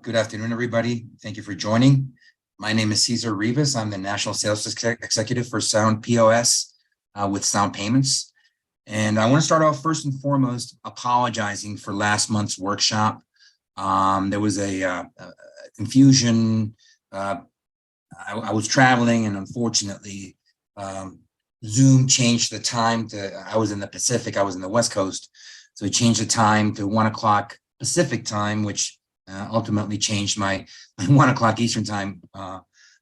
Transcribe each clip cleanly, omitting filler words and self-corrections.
Good afternoon, everybody. Thank you for joining. My name is Cesar Rivas. I'm the National Sales Executive for Sound POS with Sound Payments. And I want to start off first and foremost apologizing for last month's workshop. There was a confusion. I was traveling, and unfortunately, Zoom changed the time to, I was in the Pacific, I was in the West Coast. So it changed the time to 1 o'clock Pacific time, which ultimately changed my 1 o'clock Eastern time,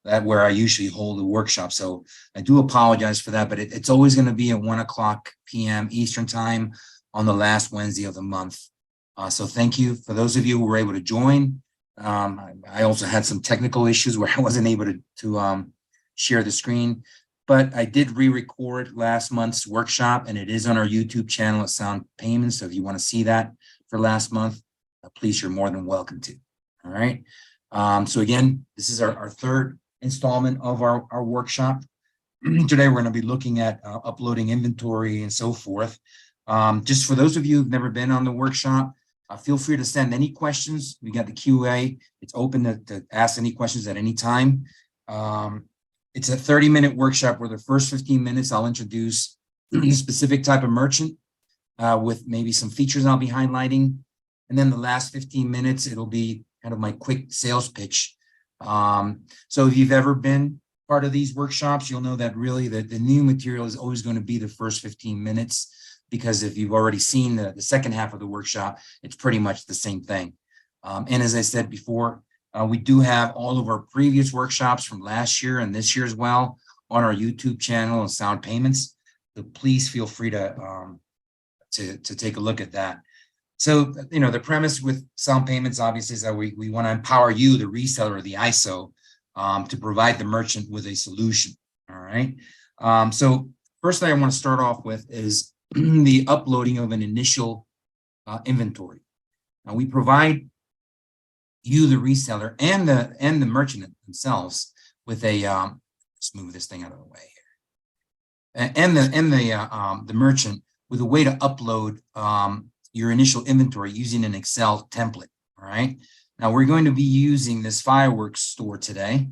that where I usually hold the workshop. So I do apologize for that, but it's always going to be at 1 o'clock p.m. Eastern time on the last Wednesday of the month. So thank you for those of you who were able to join. I also had some technical issues where I wasn't able to share the screen, but I did re-record last month's workshop, and it is on our YouTube channel at Sound Payments. So if you want to see that for last month, please, you're more than welcome to. All right. So again, this is our third installment of our workshop. Today, we're going to be looking at uploading inventory and so forth. Just for those of you who've never been on the workshop, feel free to send any questions. We got the QA. It's open to ask any questions at any time. It's a 30-minute workshop where the first 15 minutes, I'll introduce a specific type of merchant with maybe some features I'll be highlighting. And then the last 15 minutes, it'll be kind of my quick sales pitch. So if you've ever been part of these workshops, you'll know that really the new material is always going to be the first 15 minutes, because if you've already seen the second half of the workshop, it's pretty much the same thing. And as I said before, we do have all of our previous workshops from last year and this year as well on our YouTube channel and Sound Payments. So please feel free to take a look at that. So, you know, the premise with Sound Payments obviously is that we want to empower you, the reseller or the ISO, to provide the merchant with a solution. All right. So first thing I want to start off with is the uploading of an initial inventory. Now we provide you, the reseller, and the merchant themselves with a let's move this thing out of the way here, and the merchant with a way to upload your initial inventory using an Excel template. All right. Now we're going to be using this fireworks store today.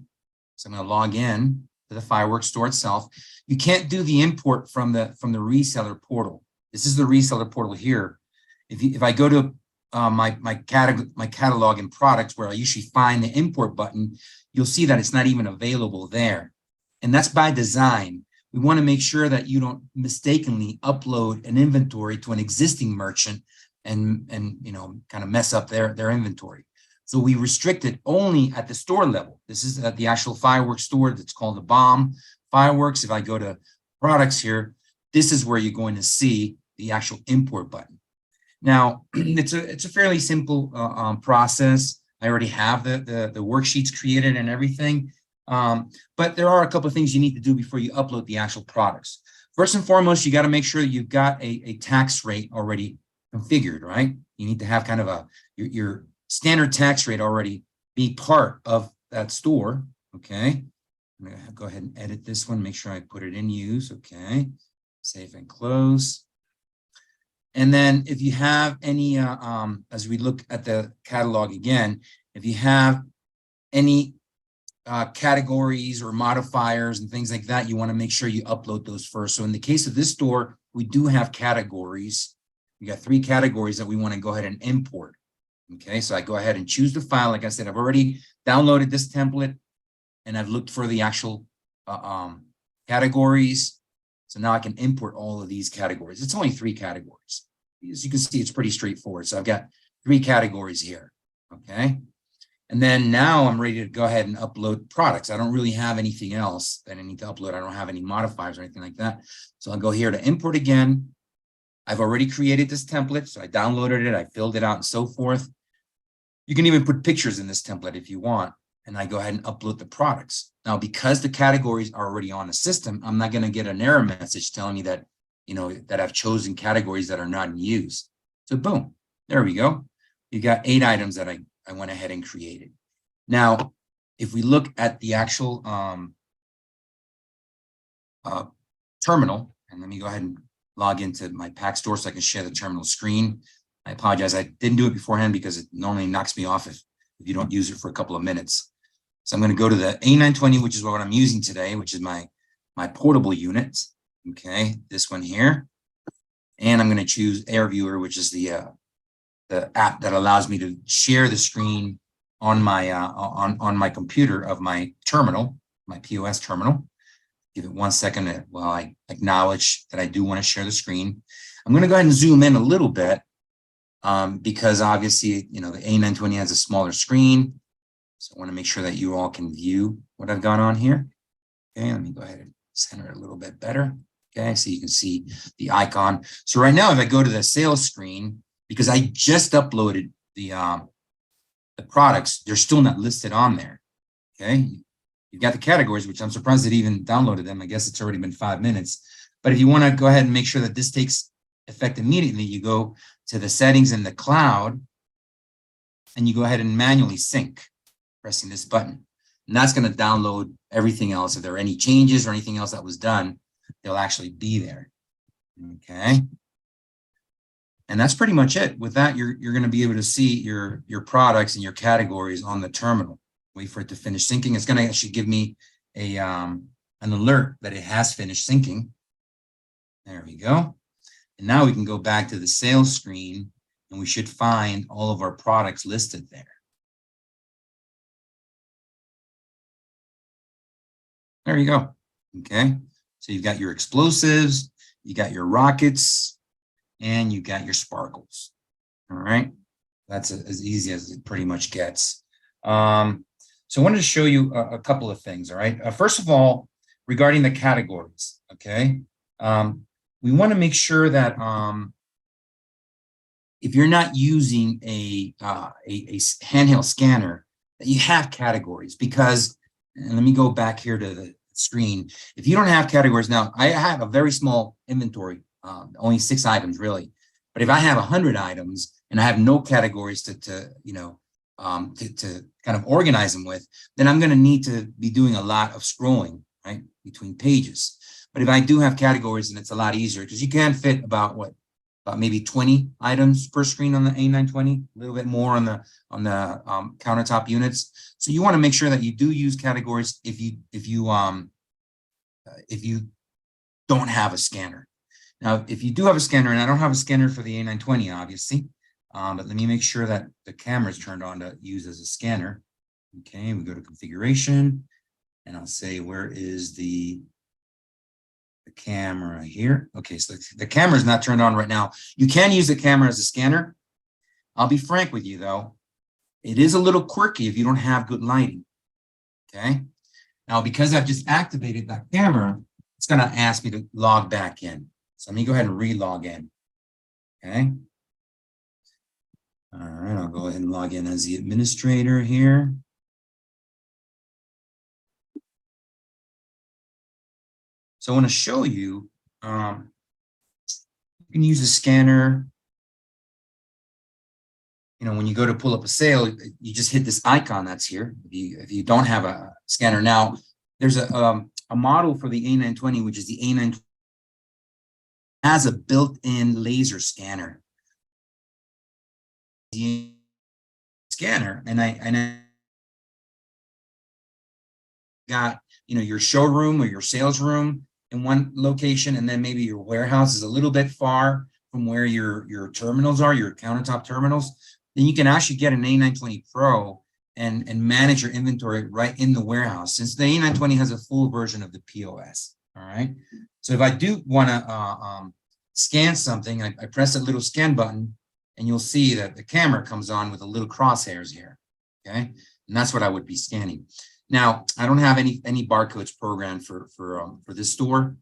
So I'm going to log in to the fireworks store itself. You can't do the import from the reseller portal. This is the reseller portal here. If I go to my catalog and products where I usually find the import button, you'll see that it's not even available there. And that's by design. We want to make sure that you don't mistakenly upload an inventory to an existing merchant and you know, kind of mess up their inventory. So we restrict it only at the store level. This is at the actual fireworks store that's called the Bomb Fireworks. If I go to products here, this is where you're going to see the actual import button. Now, it's a fairly simple process. I already have the worksheets created and everything. But there are a couple of things you need to do before you upload the actual products. First and foremost, you got to make sure you've got a tax rate already configured, right? You need to have kind of your standard tax rate already be part of that store. Okay. I'm going to go ahead and edit this one, make sure I put it in use. Okay. Save and close. And then if you have any, as we look at the catalog again, if you have any categories or modifiers and things like that, you want to make sure you upload those first. So in the case of this store, we do have categories. We got 3 categories that we want to go ahead and import. Okay, so I go ahead and choose the file. Like I said, I've already downloaded this template and I've looked for the actual categories. So now I can import all of these categories. It's only 3 categories. As you can see, it's pretty straightforward. So I've got 3 categories here. Okay. And then now I'm ready to go ahead and upload products. I don't really have anything else that I need to upload. I don't have any modifiers or anything like that. So I'll go here to import again. I've already created this template. So I downloaded it, I filled it out and so forth. You can even put pictures in this template if you want. And I go ahead and upload the products. Now, because the categories are already on the system, I'm not going to get an error message telling me that, you know, that I've chosen categories that are not in use. So boom, there we go. You got 8 items that I went ahead and created. Now, if we look at the actual terminal, and let me go ahead and log into my pack store so I can share the terminal screen. I apologize. I didn't do it beforehand because it normally knocks me off if if you don't use it for a couple of minutes. So I'm going to go to the A920, which is what I'm using today, which is my portable unit. Okay, this one here. And I'm going to choose Air Viewer, which is the app that allows me to share the screen on my on my computer of my terminal, my POS terminal. Give it 1 second while I acknowledge that I do want to share the screen. I'm going to go ahead and zoom in a little bit because obviously, you know, the A920 has a smaller screen. So I want to make sure that you all can view what I've got on here. Okay, let me go ahead and center it a little bit better. Okay, so you can see the icon. So right now, if I go to the sales screen, because I just uploaded the products, they're still not listed on there. Okay, you've got the categories, which I'm surprised it even downloaded them. I guess it's already been 5 minutes. But if you want to go ahead and make sure that this takes effect immediately, you go to the settings in the cloud, and you go ahead and manually sync, pressing this button. And that's going to download everything else. If there are any changes or anything else that was done, they'll actually be there. Okay. And that's pretty much it. With that, you're going to be able to see your products and your categories on the terminal. Wait for it to finish syncing. It's going to actually give me a an alert that it has finished syncing. There we go. And now we can go back to the sales screen, and we should find all of our products listed there. There you go. Okay. So you've got your explosives, you got your rockets, and you got your sparkles. All right. That's as easy as it pretty much gets. So I wanted to show you a couple of things. All right. First of all, regarding the categories. Okay. We want to make sure that if you're not using a handheld scanner, that you have categories, because, and let me go back here to the screen. If you don't have categories, now I have a very small inventory, only 6 items really. But if I have 100 items and I have no categories to kind of organize them with, then I'm going to need to be doing a lot of scrolling, right, between pages. But if I do have categories, then it's a lot easier, because you can fit about maybe 20 items per screen on the A920, a little bit more on the countertop units. So you want to make sure that you do use categories if you don't have a scanner. Now, if you do have a scanner, and I don't have a scanner for the A920, obviously, but let me make sure that the camera is turned on to use as a scanner. Okay, we go to configuration, and I'll say, where is the camera here? Okay, so the camera is not turned on right now. You can use the camera as a scanner. I'll be frank with you, though. It is a little quirky if you don't have good lighting. Okay. Now, because I've just activated that camera, it's going to ask me to log back in. So let me go ahead and re-log in. Okay. All right, I'll go ahead and log in as the administrator here. So I want to show you, you can use a scanner. You know, when you go to pull up a sale, you just hit this icon that's here. If you don't have a scanner. Now, there's a model for the A920, which is the A920, has a built-in laser scanner. The scanner, and I got, you know, your showroom or your sales room in one location, and then maybe your warehouse is a little bit far from where your terminals are, your countertop terminals. Then you can actually get an A920 Pro and manage your inventory right in the warehouse, since the A920 has a full version of the POS. All right. So if I do want to scan something, I press that little scan button, and you'll see that the camera comes on with a little crosshairs here. Okay. And that's what I would be scanning. Now, I don't have any barcodes programmed for this store,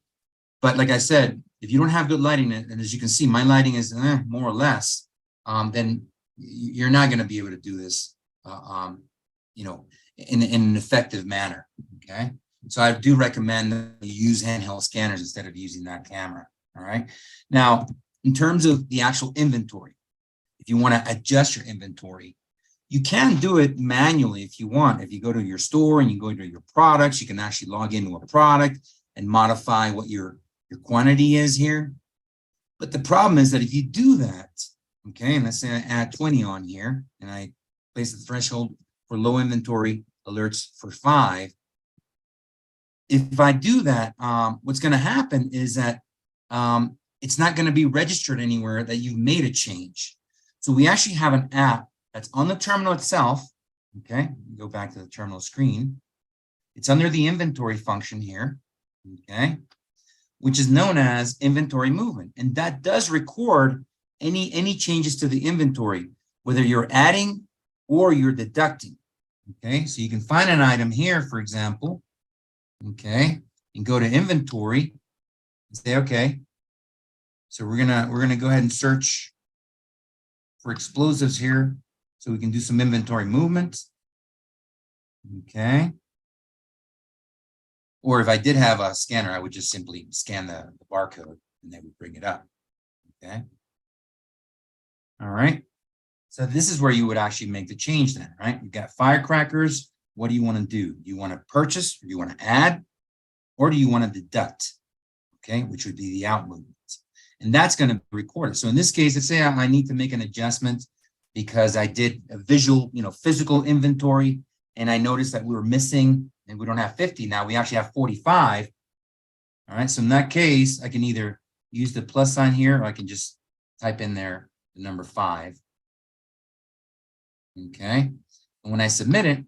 but like I said, if you don't have good lighting, and as you can see, my lighting is more or less, then you're not going to be able to do this, you know, in an effective manner. Okay, so I do recommend that you use handheld scanners instead of using that camera. All right. Now, in terms of the actual inventory, if you want to adjust your inventory, you can do it manually if you want. If you go to your store and you go to your products, you can actually log into a product and modify what your quantity is here. But the problem is that if you do that, okay, and let's say I add 20 on here and I place the threshold for low inventory, alerts for 5. If I do that, what's going to happen is that it's not going to be registered anywhere that you've made a change. So we actually have an app that's on the terminal itself. Okay, go back to the terminal screen. It's under the inventory function here, okay, which is known as inventory movement. And that does record any changes to the inventory, whether you're adding or you're deducting. Okay, so you can find an item here, for example, okay, and go to inventory and say, okay, so we're gonna go ahead and search for explosives here so we can do some inventory movement. Okay. Or if I did have a scanner, I would just simply scan the barcode and they would bring it up. Okay. All right. So this is where you would actually make the change then, right? You've got firecrackers. What do you want to do? Do you want to purchase, or do you want to add, or do you want to deduct? Okay, which would be the out movement. And that's going to be recorded. So in this case, let's say I need to make an adjustment because I did a visual, physical inventory, and I noticed that we were missing, and we don't have 50 now, we actually have 45. All right, so in that case, I can either use the plus sign here, or I can just type in there the number 5. Okay, and when I submit it,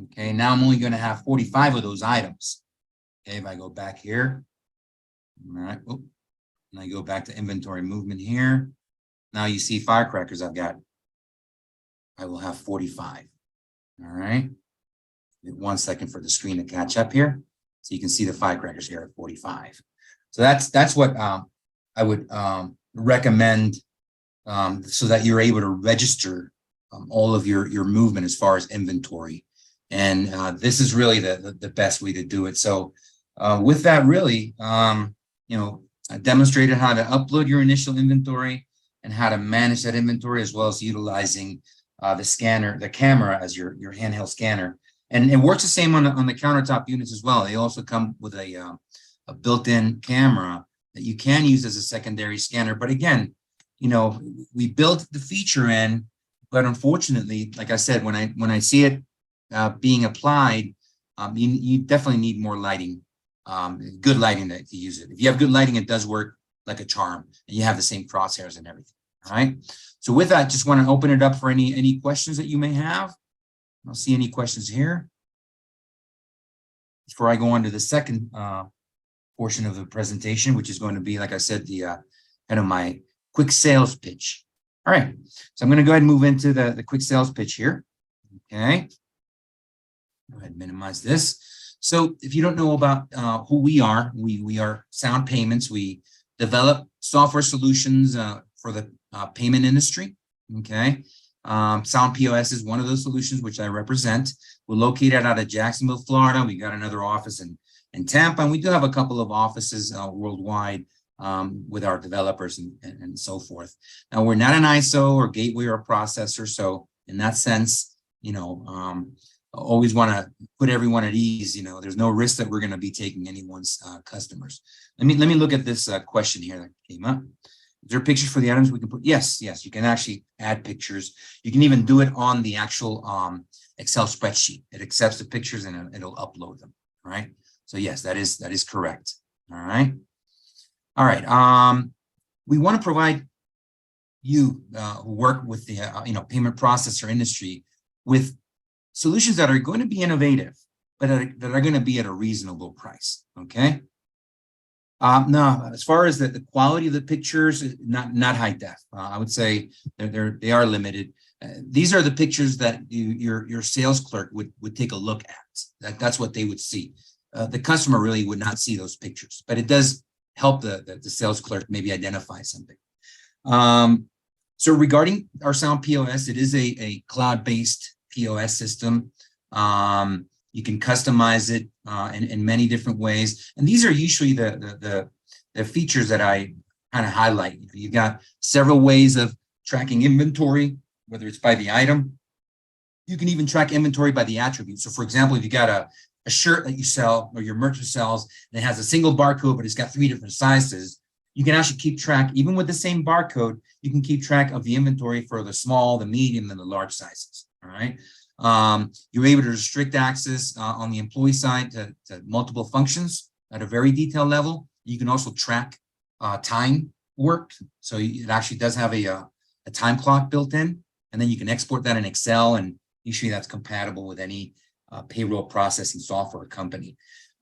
okay, now I'm only going to have 45 of those items. Okay, if I go back here, all right, and I go back to inventory movement here. Now you see firecrackers I've got. I will have 45. All right. Give 1 second for the screen to catch up here. So you can see the firecrackers here at 45. So that's what I would recommend so that you're able to register all of your movement as far as inventory. And this is really the best way to do it. So with that, really, I demonstrated how to upload your initial inventory and how to manage that inventory, as well as utilizing the camera as your handheld scanner. And it works the same on the countertop units as well. They also come with a built-in camera that you can use as a secondary scanner. But again, we built the feature in, but unfortunately, like I said, when I see it being applied, you definitely need more lighting, good lighting to use it. If you have good lighting, it does work like a charm, and you have the same crosshairs and everything. All right. So with that, just want to open it up for any questions that you may have. I don't see any questions here. Before I go on to the second portion of the presentation, which is going to be, like I said, the kind of my quick sales pitch. All right. So I'm going to go ahead and move into the quick sales pitch here. Okay. Go ahead and minimize this. So if you don't know about who we are Sound Payments. We develop software solutions for the payment industry. Okay. Sound POS is one of those solutions which I represent. We're located out of Jacksonville, Florida. We got another office in Tampa, and we do have a couple of offices worldwide with our developers and so forth. Now, we're not an ISO or gateway or processor. So in that sense, always want to put everyone at ease. There's no risk that we're going to be taking anyone's customers. Let me look at this question here that came up. Is there pictures for the items we can put? Yes, you can actually add pictures. You can even do it on the actual Excel spreadsheet. It accepts the pictures and it'll upload them. All right. So yes, that is correct. All right. All right. We want to provide you who work with the payment processor industry with solutions that are going to be innovative, but that are going to be at a reasonable price. Okay. No, as far as the quality of the pictures, not high def. I would say they are limited. These are the pictures that your sales clerk would take a look at. That's what they would see. The customer really would not see those pictures, but it does help the sales clerk maybe identify something. So regarding our Sound POS, it is a cloud-based POS system. You can customize it in many different ways. And these are usually the features that I kind of highlight. You've got several ways of tracking inventory, whether it's by the item. You can even track inventory by the attribute. So for example, if you got a shirt that you sell or your merchant sells and it has a single barcode, but it's got 3 different sizes, you can actually keep track, even with the same barcode, you can keep track of the inventory for the small, the medium, and the large sizes. All right. You're able to restrict access on the employee side to multiple functions at a very detailed level. You can also track time worked. So it actually does have a time clock built in, and then you can export that in Excel, and usually that's compatible with any payroll processing software company.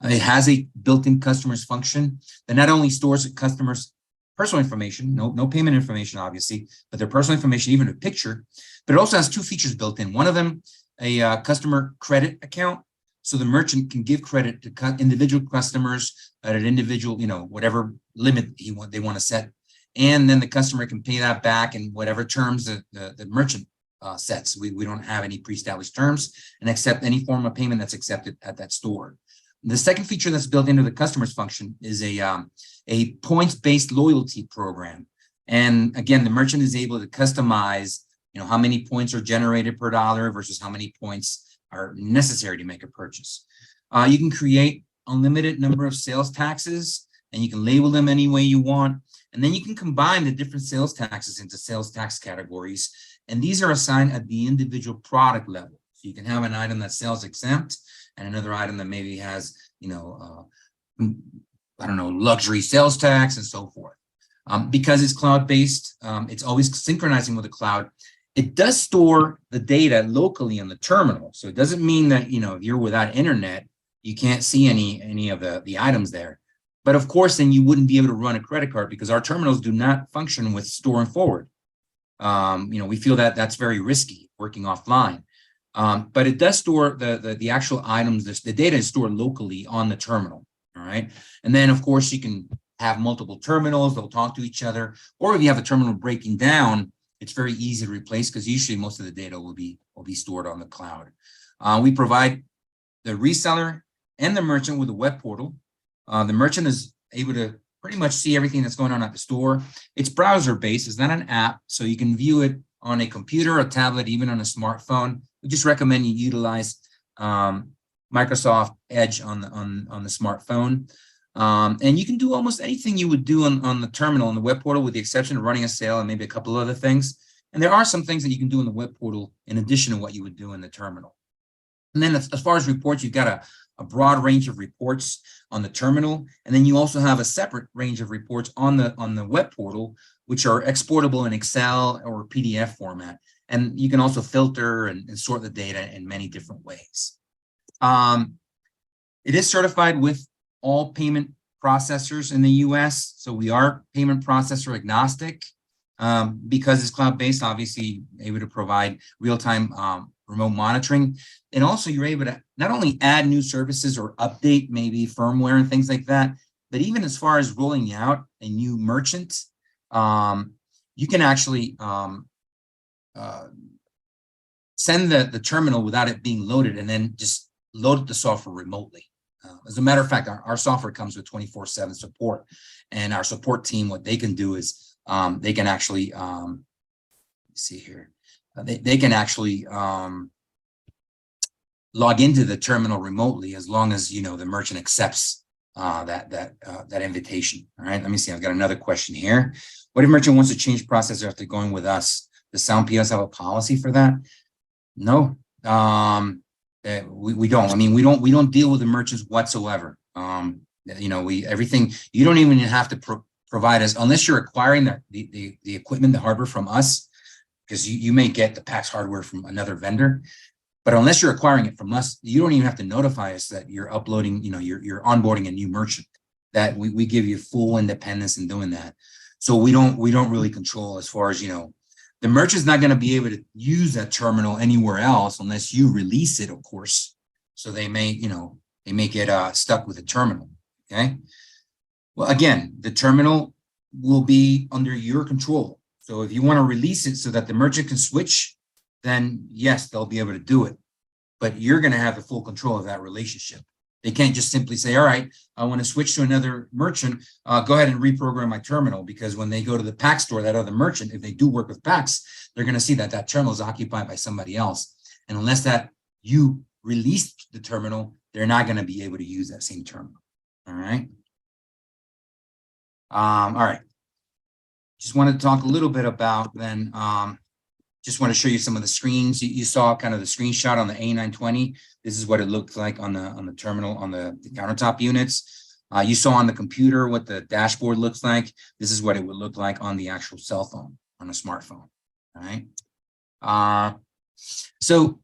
It has a built-in customers function that not only stores customers' personal information, no payment information, obviously, but their personal information, even a picture, but it also has two features built in. One of them, a customer credit account. So the merchant can give credit to individual customers at an individual, whatever limit they want to set. And then the customer can pay that back in whatever terms the merchant sets. We don't have any pre-established terms and accept any form of payment that's accepted at that store. The second feature that's built into the customers function is a points-based loyalty program. And again, the merchant is able to customize, how many points are generated per dollar versus how many points are necessary to make a purchase. You can create unlimited number of sales taxes, and you can label them any way you want. And then you can combine the different sales taxes into sales tax categories. And these are assigned at the individual product level. So you can have an item that's sales exempt and another item that maybe has, luxury sales tax and so forth. Because it's cloud-based, it's always synchronizing with the cloud. It does store the data locally on the terminal. So it doesn't mean that, if you're without internet, you can't see any of the items there. But of course, then you wouldn't be able to run a credit card because our terminals do not function with store and forward. We feel that that's very risky working offline. But it does store the actual items. The data is stored locally on the terminal. All right. And then, of course, you can have multiple terminals. They'll talk to each other. Or if you have a terminal breaking down, it's very easy to replace because usually most of the data will be stored on the cloud. We provide the reseller and the merchant with a web portal. The merchant is able to pretty much see everything that's going on at the store. It's browser-based. It's not an app, so you can view it on a computer, a tablet, even on a smartphone. We just recommend you utilize Microsoft Edge on the smartphone. And you can do almost anything you would do on the terminal on the web portal, with the exception of running a sale and maybe a couple other things. And there are some things that you can do in the web portal in addition to what you would do in the terminal. And then as far as reports, you've got a broad range of reports on the terminal. And then you also have a separate range of reports on the web portal, which are exportable in Excel or PDF format. And you can also filter and sort the data in many different ways. It is certified with all payment processors in the US. So we are payment processor agnostic because it's cloud-based, obviously able to provide real-time remote monitoring. And also you're able to not only add new services or update maybe firmware and things like that, but even as far as rolling out a new merchant, you can actually send the terminal without it being loaded and then just load the software remotely. As a matter of fact, our software comes with 24/7 support, and our support team, what they can do is they can actually see here. They can actually log into the terminal remotely as long as the merchant accepts that invitation. All right, let me see. I've got another question here. What if merchant wants to change processor after going with us? Does Sound POS have a policy for that? No, we don't. I mean, we don't deal with the merchants whatsoever. Everything. You don't even have to provide us unless you're acquiring the equipment, the hardware from us, because you may get the PAX hardware from another vendor. But unless you're acquiring it from us, you don't even have to notify us that you're uploading, you're onboarding a new merchant. That we give you full independence in doing that. So we don't really control as far as, the merchant's not going to be able to use that terminal anywhere else unless you release it, of course. So they may get stuck with the terminal. Okay. Well, again, the terminal will be under your control. So if you want to release it so that the merchant can switch, then yes, they'll be able to do it. But you're going to have the full control of that relationship. They can't just simply say, all right, I want to switch to another merchant. Go ahead and reprogram my terminal, because when they go to the PAX store, that other merchant, if they do work with PAX, they're going to see that terminal is occupied by somebody else. And unless that you release the terminal, they're not going to be able to use that same terminal. All right. All right. Just wanted to talk a little bit about then, just want to show you some of the screens. You saw kind of the screenshot on the A920. This is what it looked like on the terminal, on the countertop units. You saw on the computer what the dashboard looks like. This is what it would look like on the actual cell phone, on a smartphone. All right. So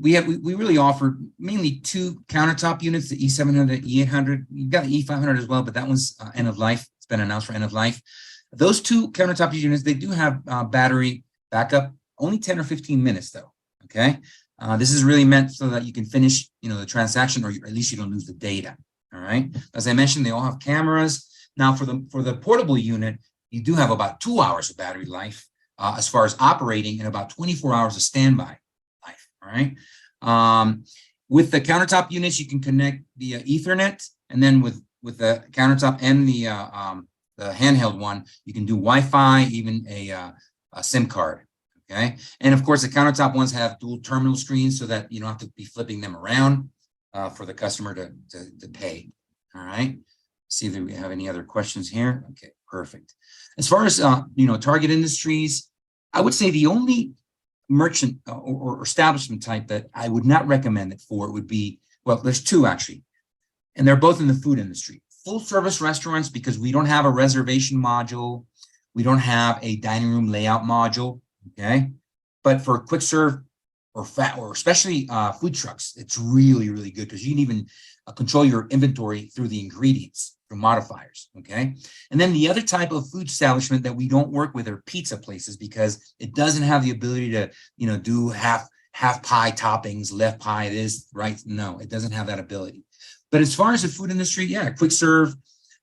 we really offer mainly two countertop units, the E700, E800. You've got the E500 as well, but that one's end of life. It's been announced for end of life. Those two countertop units, they do have battery backup, only 10 or 15 minutes though, okay? This is really meant so that you can finish, the transaction, or at least you don't lose the data, all right? As I mentioned, they all have cameras. Now for the portable unit, you do have about 2 hours of battery life as far as operating, and about 24 hours of standby life, all right? With the countertop units, you can connect via Ethernet, and then with the countertop and the handheld one, you can do Wi-Fi, even a SIM card, okay? And of course, the countertop ones have dual terminal screens so that you don't have to be flipping them around for the customer to pay, all right? See if we have any other questions here. Okay, perfect. As far as, target industries, I would say the only merchant or establishment type that I would not recommend it for would be, well, there's two actually, and they're both in the food industry. Full service restaurants, because we don't have a reservation module. We don't have a dining room layout module, okay? But for quick serve or especially food trucks, it's really, really good because you can even control your inventory through the ingredients, through modifiers, okay? And then the other type of food establishment that we don't work with are pizza places, because it doesn't have the ability to, do half pie toppings, left pie, this, right? No, it doesn't have that ability. But as far as the food industry, yeah, quick serve,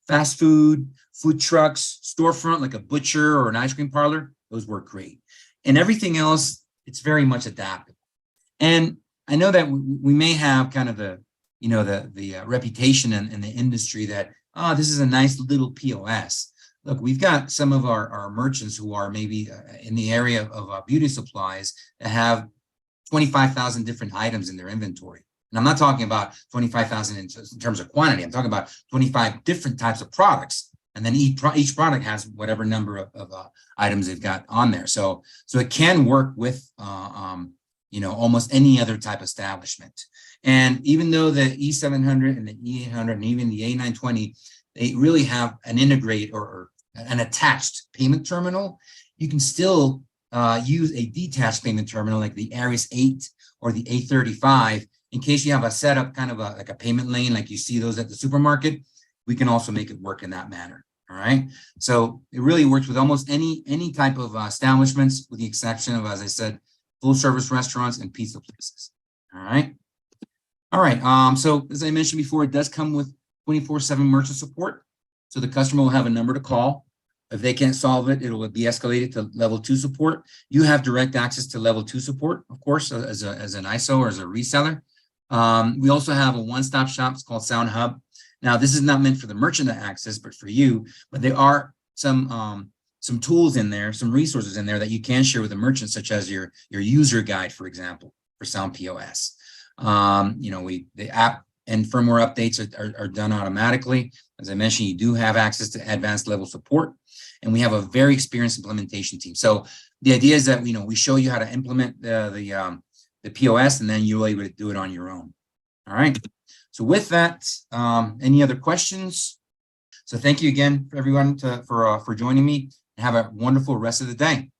fast food, food trucks, storefront like a butcher or an ice cream parlor, those work great. And everything else, it's very much adaptable. And I know that we may have kind of the reputation in the industry that, this is a nice little POS. Look, we've got some of our merchants who are maybe in the area of beauty supplies that have 25,000 different items in their inventory. And I'm not talking about 25,000 in terms of quantity. I'm talking about 25 different types of products. And then each product has whatever number of items they've got on there. So it can work with, almost any other type of establishment. And even though the E700 and the E800 and even the A920, they really have an integrate or an attached payment terminal, you can still use a detached payment terminal like the Aries 8 or the A35. In case you have a setup kind of like a payment lane, like you see those at the supermarket, we can also make it work in that manner. All right. So it really works with almost any type of establishments, with the exception of, as I said, full service restaurants and pizza places. All right. All right. So as I mentioned before, it does come with 24/7 merchant support. So the customer will have a number to call. If they can't solve it, it will be escalated to level 2 support. You have direct access to level 2 support, of course, as an ISO or as a reseller. We also have a one-stop shop. It's called Sound Hub. Now, this is not meant for the merchant to access, but for you. But there are some tools in there, some resources in there that you can share with the merchant, such as your user guide, for example, for Sound POS. The app and firmware updates are done automatically. As I mentioned, you do have access to advanced level support, and we have a very experienced implementation team. So the idea is that we show you how to implement the POS, and then you're able to do it on your own. All right. So with that, any other questions? So thank you again for everyone for joining me, and have a wonderful rest of the day.